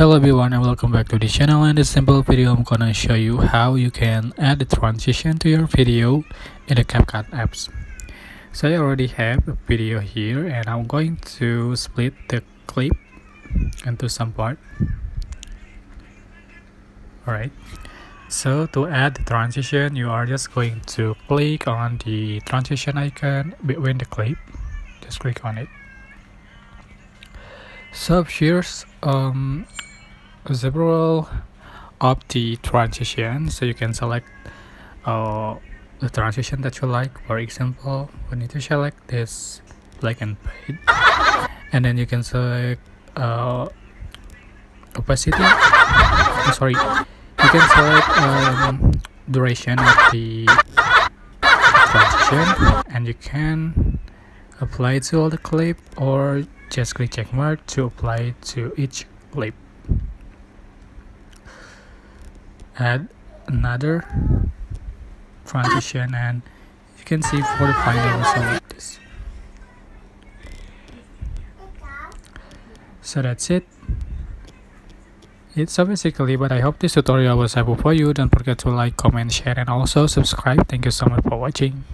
Hello everyone and welcome back to the channel. In this simple video I'm gonna show you how you can add the transition to your video in the Capcut apps. So I already have a video here and I'm going to split the clip into some part. Alright, so to add the transition you are just going to click on the transition icon between the clip. Just click on it. So here's several of the transition, so you can select the transition that you like. For example, we need to select this black and white, and then you can select opacity. Sorry, you can select duration of the transition, and you can apply it to all the clip, or just click check mark to apply it to each clip. Add another transition and you can see for the final result like this. So that's it. It's so basically, but I hope this tutorial was helpful for you. Don't forget to like, comment, share and also subscribe. Thank you so much for watching.